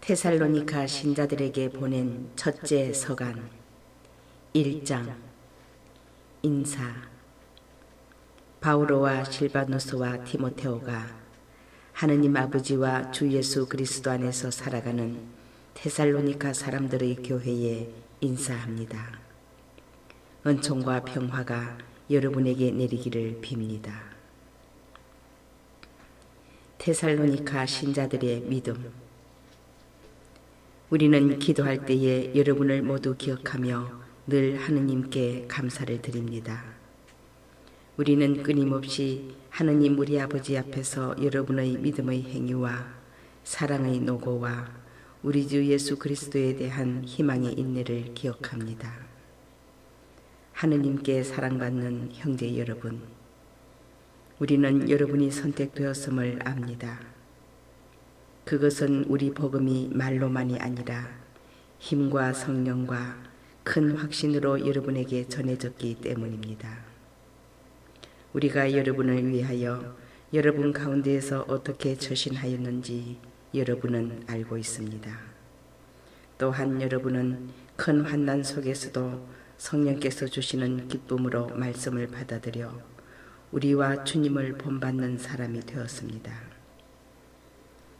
테살로니가 신자들에게 보낸 첫째 서간 1장. 인사. 바오로와 실바노스와 디모테오가 하느님 아버지와 주 예수 그리스도 안에서 살아가는 테살로니가 사람들의 교회에 인사합니다. 은총과 평화가 여러분에게 내리기를 빕니다. 테살로니가 신자들의 믿음. 우리는 기도할 때에 여러분을 모두 기억하며 늘 하느님께 감사를 드립니다. 우리는 끊임없이 하느님 우리 아버지 앞에서 여러분의 믿음의 행위와 사랑의 노고와 우리 주 예수 그리스도에 대한 희망의 인내를 기억합니다. 하느님께 사랑받는 형제 여러분, 우리는 여러분이 선택되었음을 압니다. 그것은 우리 복음이 말로만이 아니라 힘과 성령과 큰 확신으로 여러분에게 전해졌기 때문입니다. 우리가 여러분을 위하여 여러분 가운데에서 어떻게 처신하였는지 여러분은 알고 있습니다. 또한 여러분은 큰 환난 속에서도 성령께서 주시는 기쁨으로 말씀을 받아들여 우리와 주님을 본받는 사람이 되었습니다.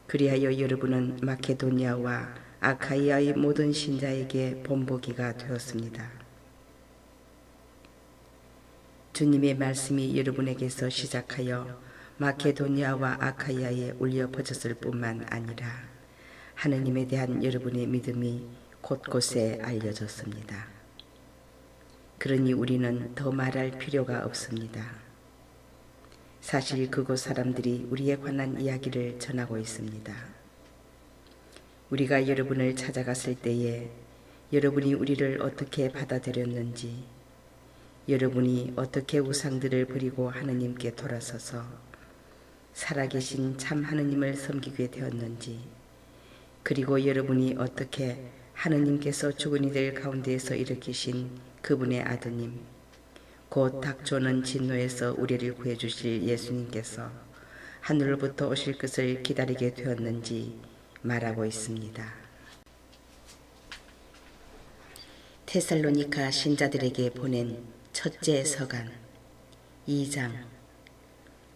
그리하여 여러분은 마케도니아와 아카이아의 모든 신자에게 본보기가 되었습니다. 주님의 말씀이 여러분에게서 시작하여 마케도니아와 아카이아에 울려 퍼졌을 뿐만 아니라 하느님에 대한 여러분의 믿음이 곳곳에 알려졌습니다. 그러니 우리는 더 말할 필요가 없습니다. 사실 그곳 사람들이 우리에 관한 이야기를 전하고 있습니다. 우리가 여러분을 찾아갔을 때에 여러분이 우리를 어떻게 받아들였는지, 여러분이 어떻게 우상들을 버리고 하느님께 돌아서서 살아계신 참 하느님을 섬기게 되었는지, 그리고 여러분이 어떻게 하느님께서 죽은 이들 가운데에서 일으키신 그분의 아드님, 곧 닥쳐오는 진노에서 우리를 구해주실 예수님께서 하늘로부터 오실 것을 기다리게 되었는지 말하고 있습니다. 테살로니가 신자들에게 보낸 첫째 서간 2장.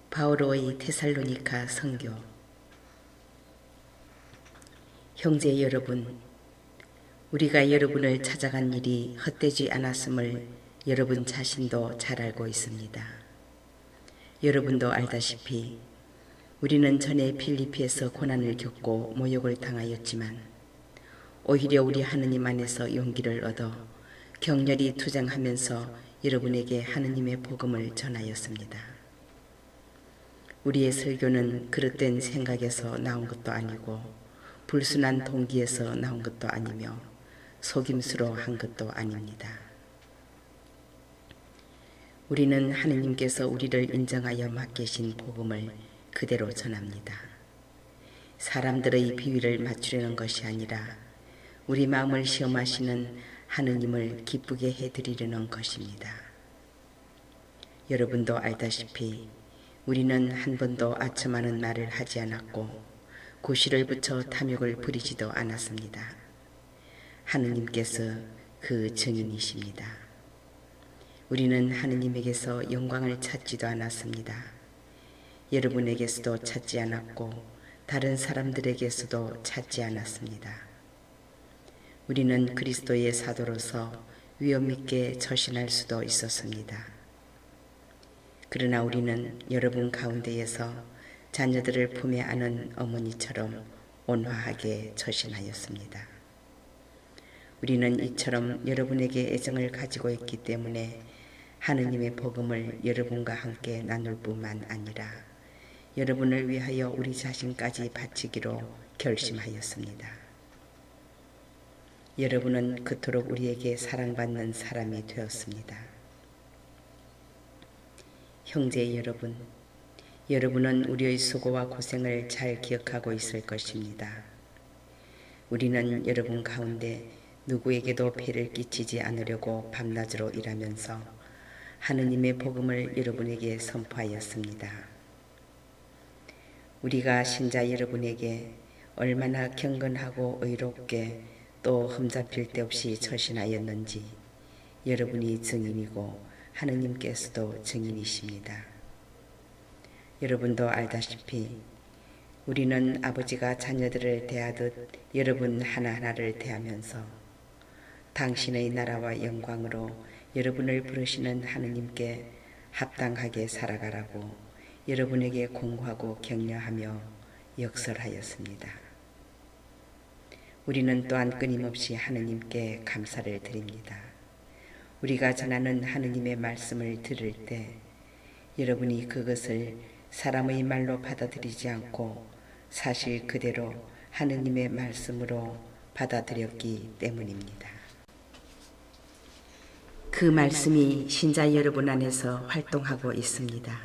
바오로의 테살로니가 선교. 형제 여러분, 우리가 여러분을 찾아간 일이 헛되지 않았음을 여러분 자신도 잘 알고 있습니다. 여러분도 알다시피 우리는 전에 필리피에서 고난을 겪고 모욕을 당하였지만 오히려 우리 하느님 안에서 용기를 얻어 격렬히 투쟁하면서 여러분에게 하느님의 복음을 전하였습니다. 우리의 설교는 그릇된 생각에서 나온 것도 아니고 불순한 동기에서 나온 것도 아니며 속임수로 한 것도 아닙니다. 우리는 하느님께서 우리를 인정하여 맡기신 복음을 그대로 전합니다. 사람들의 비위를 맞추려는 것이 아니라 우리 마음을 시험하시는 하느님을 기쁘게 해드리려는 것입니다. 여러분도 알다시피 우리는 한 번도 아첨하는 말을 하지 않았고 구실을 붙여 탐욕을 부리지도 않았습니다. 하느님께서 그 증인이십니다. 우리는 하느님에게서 영광을 찾지도 않았습니다. 여러분에게서도 찾지 않았고 다른 사람들에게서도 찾지 않았습니다. 우리는 그리스도의 사도로서 위엄 있게 처신할 수도 있었습니다. 그러나 우리는 여러분 가운데에서 자녀들을 품에 안은 어머니처럼 온화하게 처신하였습니다. 우리는 이처럼 여러분에게 애정을 가지고 있기 때문에 하느님의 복음을 여러분과 함께 나눌 뿐만 아니라 여러분을 위하여 우리 자신까지 바치기로 결심하였습니다. 여러분은 그토록 우리에게 사랑받는 사람이 되었습니다. 형제 여러분, 여러분은 우리의 수고와 고생을 잘 기억하고 있을 것입니다. 우리는 여러분 가운데 누구에게도 폐를 끼치지 않으려고 밤낮으로 일하면서 하느님의 복음을 여러분에게 선포하였습니다. 우리가 신자 여러분에게 얼마나 경건하고 의롭게 또 흠잡힐 데 없이 처신하였는지 여러분이 증인이고 하느님께서도 증인이십니다. 여러분도 알다시피 우리는 아버지가 자녀들을 대하듯 여러분 하나하나를 대하면서 당신의 나라와 영광으로 여러분을 부르시는 하느님께 합당하게 살아가라고 여러분에게 공고하고 격려하며 역설하였습니다. 우리는 또한 끊임없이 하느님께 감사를 드립니다. 우리가 전하는 하느님의 말씀을 들을 때 여러분이 그것을 사람의 말로 받아들이지 않고 사실 그대로 하느님의 말씀으로 받아들였기 때문입니다. 그 말씀이 신자 여러분 안에서 활동하고 있습니다.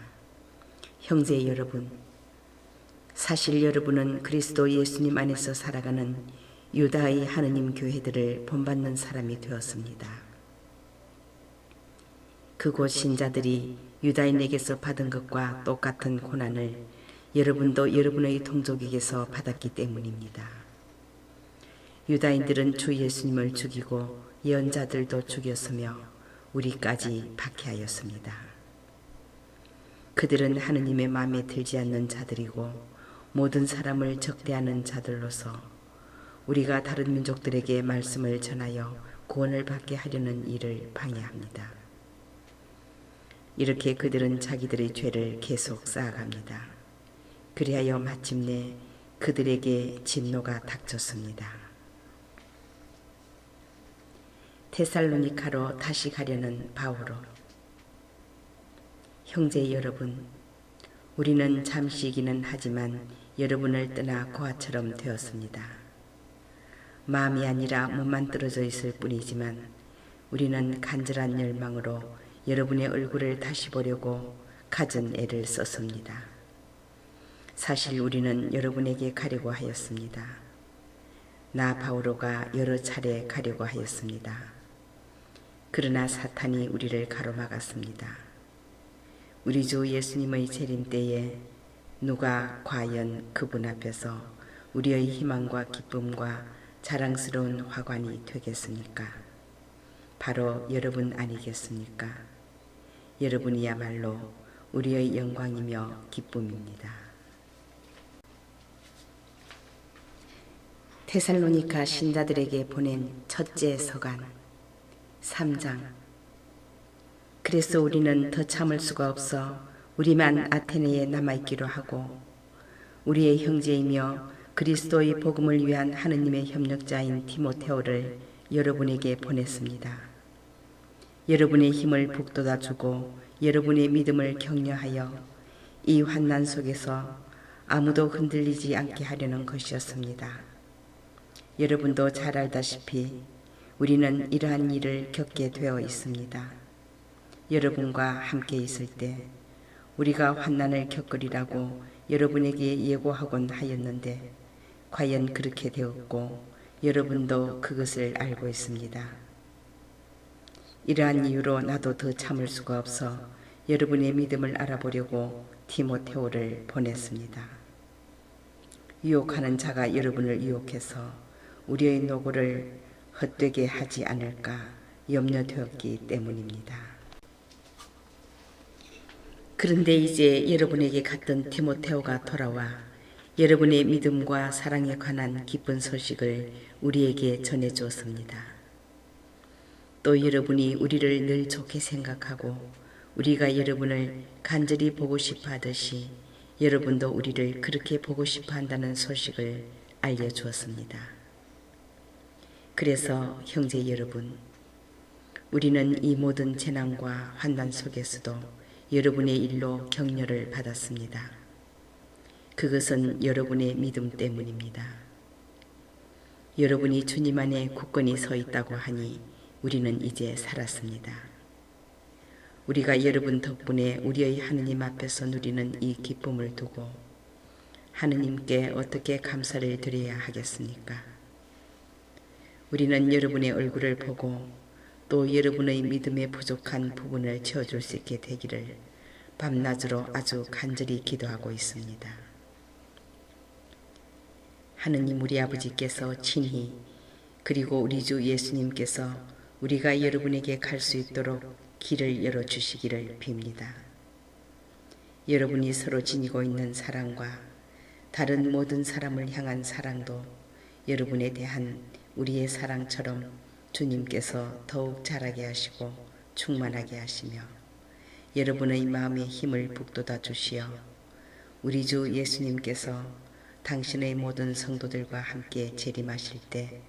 형제 여러분, 사실 여러분은 그리스도 예수님 안에서 살아가는 유다의 하느님 교회들을 본받는 사람이 되었습니다. 그곳 신자들이 유다인에게서 받은 것과 똑같은 고난을 여러분도 여러분의 동족에게서 받았기 때문입니다. 유다인들은 주 예수님을 죽이고 예언자들도 죽였으며 우리까지 박해하였습니다. 그들은 하느님의 마음에 들지 않는 자들이고 모든 사람을 적대하는 자들로서 우리가 다른 민족들에게 말씀을 전하여 구원을 받게 하려는 일을 방해합니다. 이렇게 그들은 자기들의 죄를 계속 쌓아갑니다. 그리하여 마침내 그들에게 진노가 닥쳤습니다. 데살로니가로 다시 가려는 바오로. 형제 여러분, 우리는 잠시이기는 하지만 여러분을 떠나 고아처럼 되었습니다. 마음이 아니라 몸만 떨어져 있을 뿐이지만 우리는 간절한 열망으로 여러분의 얼굴을 다시 보려고 갖은 애를 썼습니다. 사실 우리는 여러분에게 가려고 하였습니다. 나 바오로가 여러 차례 가려고 하였습니다. 그러나 사탄이 우리를 가로막았습니다. 우리 주 예수님의 재림 때에 누가 과연 그분 앞에서 우리의 희망과 기쁨과 자랑스러운 화관이 되겠습니까? 바로 여러분 아니겠습니까? 여러분이야말로 우리의 영광이며 기쁨입니다. 데살로니가 신자들에게 보낸 첫째 서간 3장. 그래서 우리는 더 참을 수가 없어 우리만 아테네에 남아있기로 하고 우리의 형제이며 그리스도의 복음을 위한 하느님의 협력자인 디모데오를 여러분에게 보냈습니다. 여러분의 힘을 북돋아주고 여러분의 믿음을 격려하여 이 환난 속에서 아무도 흔들리지 않게 하려는 것이었습니다. 여러분도 잘 알다시피 우리는 이러한 일을 겪게 되어 있습니다. 여러분과 함께 있을 때 우리가 환난을 겪으리라고 여러분에게 예고하곤 하였는데 과연 그렇게 되었고 여러분도 그것을 알고 있습니다. 이러한 이유로 나도 더 참을 수가 없어 여러분의 믿음을 알아보려고 디모데오를 보냈습니다. 유혹하는 자가 여러분을 유혹해서 우리의 노고를 헛되게 하지 않을까 염려되었기 때문입니다. 그런데 이제 여러분에게 갔던 디모데오가 돌아와 여러분의 믿음과 사랑에 관한 기쁜 소식을 우리에게 전해주었습니다. 또 여러분이 우리를 늘 좋게 생각하고 우리가 여러분을 간절히 보고 싶어 하듯이 여러분도 우리를 그렇게 보고 싶어 한다는 소식을 알려주었습니다. 그래서 형제 여러분, 우리는 이 모든 재난과 환난 속에서도 여러분의 일로 격려를 받았습니다. 그것은 여러분의 믿음 때문입니다. 여러분이 주님 안에 굳건히 서 있다고 하니 우리는 이제 살았습니다. 우리가 여러분 덕분에 우리의 하느님 앞에서 누리는 이 기쁨을 두고 하느님께 어떻게 감사를 드려야 하겠습니까? 우리는 여러분의 얼굴을 보고 또 여러분의 믿음에 부족한 부분을 채워줄 수 있게 되기를 밤낮으로 아주 간절히 기도하고 있습니다. 하느님 우리 아버지께서 친히 그리고 우리 주 예수님께서 우리가 여러분에게 갈 수 있도록 길을 열어주시기를 빕니다. 여러분이 서로 지니고 있는 사랑과 다른 모든 사람을 향한 사랑도 여러분에 대한 우리의 사랑처럼 주님께서 더욱 자라게 하시고 충만하게 하시며 여러분의 마음의 힘을 북돋아 주시어 우리 주 예수님께서 당신의 모든 성도들과 함께 재림하실 때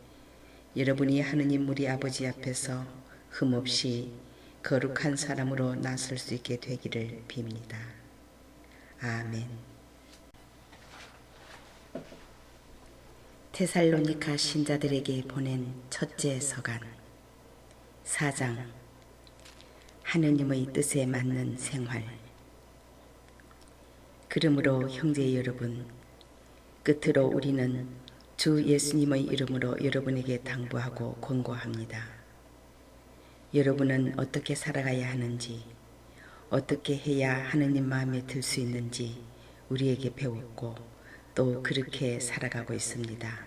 여러분이 하느님 우리 아버지 앞에서 흠없이 거룩한 사람으로 나설 수 있게 되기를 빕니다. 아멘. 데살로니가 신자들에게 보낸 첫째 서간 4장 하느님의 뜻에 맞는 생활. 그러므로 형제 여러분, 끝으로 우리는 주 예수님의 이름으로 여러분에게 당부하고 권고합니다. 여러분은 어떻게 살아가야 하는지, 어떻게 해야 하느님 마음에 들 수 있는지 우리에게 배웠고 또 그렇게 살아가고 있습니다.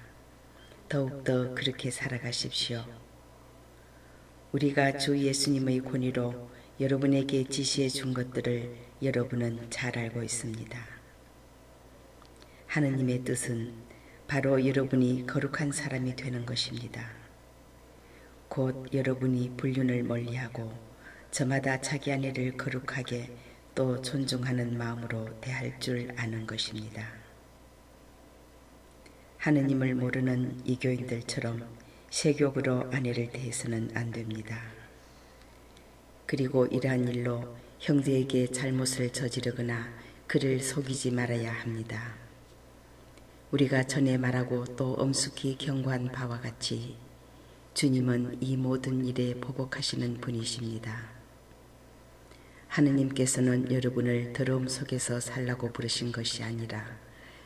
더욱더 그렇게 살아가십시오. 우리가 주 예수님의 권위로 여러분에게 지시해 준 것들을 여러분은 잘 알고 있습니다. 하느님의 뜻은 바로 여러분이 거룩한 사람이 되는 것입니다. 곧 여러분이 불륜을 멀리하고 저마다 자기 아내를 거룩하게 또 존중하는 마음으로 대할 줄 아는 것입니다. 하느님을 모르는 이교인들처럼 세욕으로 아내를 대해서는 안 됩니다. 그리고 이러한 일로 형제에게 잘못을 저지르거나 그를 속이지 말아야 합니다. 우리가 전에 말하고 또 엄숙히 경고한 바와 같이 주님은 이 모든 일에 보복하시는 분이십니다. 하느님께서는 여러분을 더러움 속에서 살라고 부르신 것이 아니라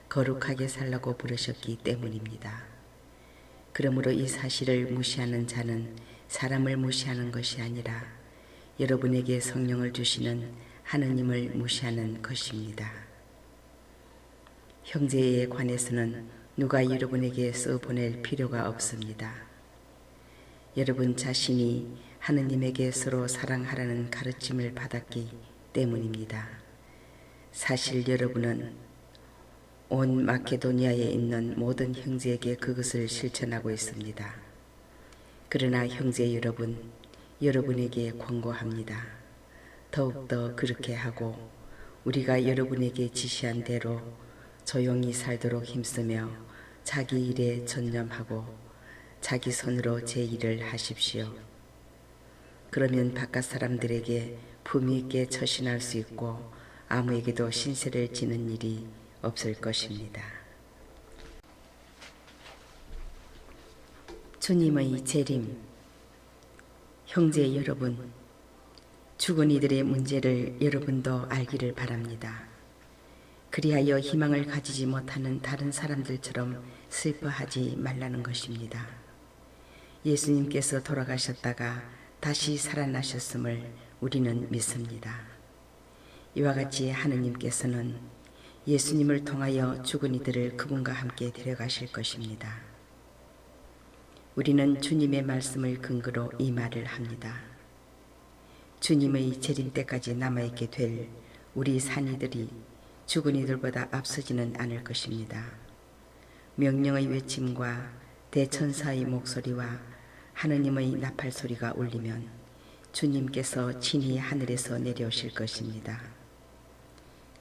거룩하게 살라고 부르셨기 때문입니다. 그러므로 이 사실을 무시하는 자는 사람을 무시하는 것이 아니라 여러분에게 성령을 주시는 하느님을 무시하는 것입니다. 형제에 관해서는 누가 여러분에게 써보낼 필요가 없습니다. 여러분 자신이 하느님에게 서로 사랑하라는 가르침을 받았기 때문입니다. 사실 여러분은 온 마케도니아에 있는 모든 형제에게 그것을 실천하고 있습니다. 그러나 형제 여러분, 여러분에게 권고합니다. 더욱더 그렇게 하고 우리가 여러분에게 지시한 대로 조용히 살도록 힘쓰며 자기 일에 전념하고 자기 손으로 제 일을 하십시오. 그러면 바깥 사람들에게 품위 있게 처신할 수 있고 아무에게도 신세를 지는 일이 없을 것입니다. 주님의 재림. 형제 여러분, 죽은 이들의 문제를 여러분도 알기를 바랍니다. 그리하여 희망을 가지지 못하는 다른 사람들처럼 슬퍼하지 말라는 것입니다. 예수님께서 돌아가셨다가 다시 살아나셨음을 우리는 믿습니다. 이와 같이 하느님께서는 예수님을 통하여 죽은 이들을 그분과 함께 데려가실 것입니다. 우리는 주님의 말씀을 근거로 이 말을 합니다. 주님의 재림 때까지 남아있게 될 우리 산이들이 죽은 이들보다 앞서지는 않을 것입니다. 명령의 외침과 대천사의 목소리와 하느님의 나팔 소리가 울리면 주님께서 친히 하늘에서 내려오실 것입니다.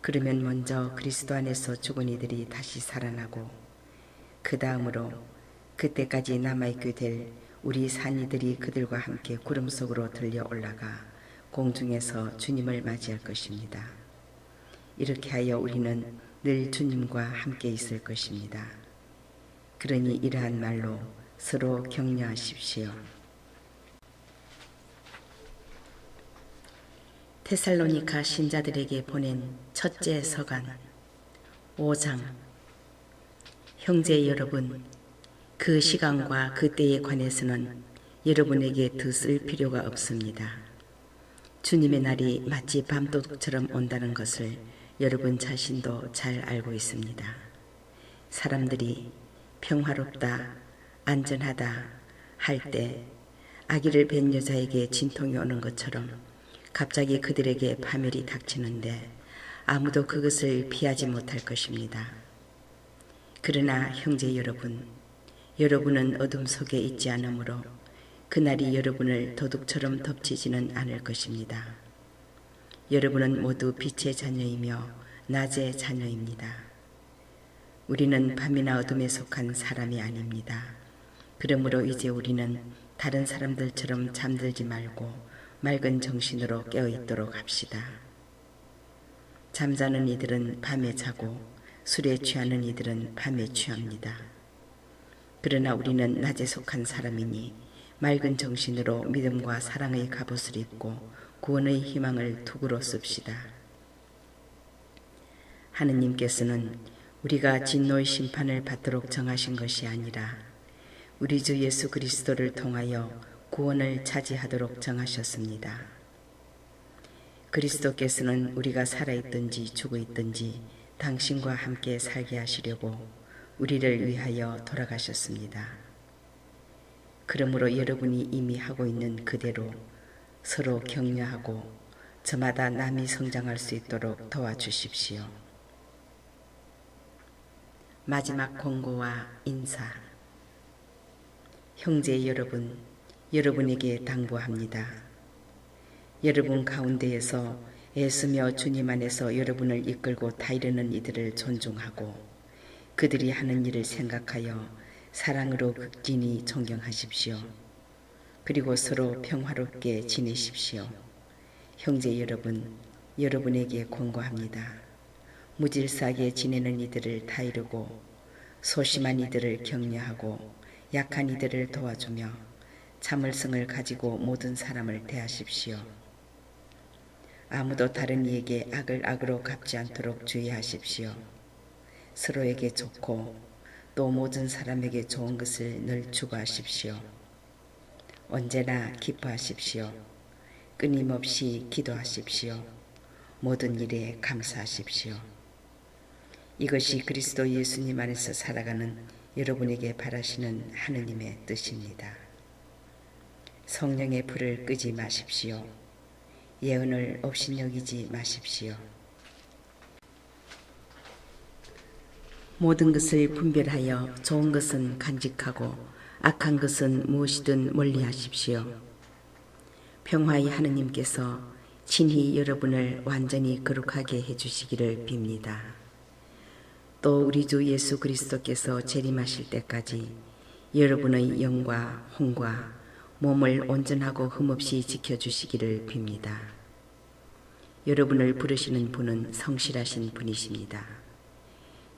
그러면 먼저 그리스도 안에서 죽은 이들이 다시 살아나고 그 다음으로 그때까지 남아있게 될 우리 산이들이 그들과 함께 구름 속으로 들려 올라가 공중에서 주님을 맞이할 것입니다. 이렇게 하여 우리는 늘 주님과 함께 있을 것입니다. 그러니 이러한 말로 서로 격려하십시오. 데살로니가 신자들에게 보낸 첫째 서간 5장. 형제 여러분, 그 시간과 그 때에 관해서는 여러분에게 더 쓸 필요가 없습니다. 주님의 날이 마치 밤도둑처럼 온다는 것을 여러분 자신도 잘 알고 있습니다. 사람들이 평화롭다, 안전하다 할 때 아기를 뵌 여자에게 진통이 오는 것처럼 갑자기 그들에게 파멸이 닥치는데 아무도 그것을 피하지 못할 것입니다. 그러나 형제 여러분, 여러분은 어둠 속에 있지 않으므로 그날이 여러분을 도둑처럼 덮치지는 않을 것입니다. 여러분은 모두 빛의 자녀이며 낮의 자녀입니다. 우리는 밤이나 어둠에 속한 사람이 아닙니다. 그러므로 이제 우리는 다른 사람들처럼 잠들지 말고 맑은 정신으로 깨어있도록 합시다. 잠자는 이들은 밤에 자고 술에 취하는 이들은 밤에 취합니다. 그러나 우리는 낮에 속한 사람이니 맑은 정신으로 믿음과 사랑의 갑옷을 입고 구원의 희망을 투구로 씁시다. 하느님께서는 우리가 진노의 심판을 받도록 정하신 것이 아니라 우리 주 예수 그리스도를 통하여 구원을 차지하도록 정하셨습니다. 그리스도께서는 우리가 살아있든지 죽어있든지 당신과 함께 살게 하시려고 우리를 위하여 돌아가셨습니다. 그러므로 여러분이 이미 하고 있는 그대로 서로 격려하고 저마다 남이 성장할 수 있도록 도와주십시오. 마지막 권고와 인사. 형제 여러분, 여러분에게 당부합니다. 여러분 가운데에서 애쓰며 주님 안에서 여러분을 이끌고 다이르는 이들을 존중하고 그들이 하는 일을 생각하여 사랑으로 극진히 존경하십시오. 그리고 서로 평화롭게 지내십시오. 형제 여러분, 여러분에게 권고합니다. 무질서하게 지내는 이들을 다이르고 소심한 이들을 격려하고 약한 이들을 도와주며 참을성을 가지고 모든 사람을 대하십시오. 아무도 다른 이에게 악을 악으로 갚지 않도록 주의하십시오. 서로에게 좋고 또 모든 사람에게 좋은 것을 늘 추구하십시오. 언제나 기뻐하십시오. 끊임없이 기도하십시오. 모든 일에 감사하십시오. 이것이 그리스도 예수님 안에서 살아가는 여러분에게 바라시는 하느님의 뜻입니다. 성령의 불을 끄지 마십시오. 예언을 업신여기지 마십시오. 모든 것을 분별하여 좋은 것은 간직하고 악한 것은 무엇이든 멀리하십시오. 평화의 하느님께서 친히 여러분을 완전히 거룩하게 해주시기를 빕니다. 또 우리 주 예수 그리스도께서 재림하실 때까지 여러분의 영과 혼과 몸을 온전하고 흠없이 지켜주시기를 빕니다. 여러분을 부르시는 분은 성실하신 분이십니다.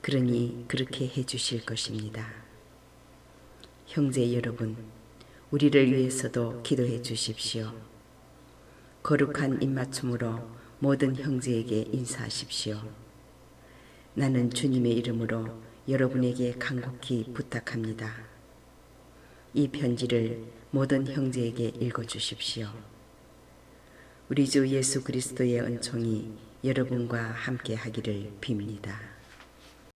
그러니 그렇게 해주실 것입니다. 형제 여러분, 우리를 위해서도 기도해 주십시오. 거룩한 입맞춤으로 모든 형제에게 인사하십시오. 나는 주님의 이름으로 여러분에게 간곡히 부탁합니다. 이 편지를 모든 형제에게 읽어주십시오. 우리 주 예수 그리스도의 은총이 여러분과 함께 하기를 빕니다.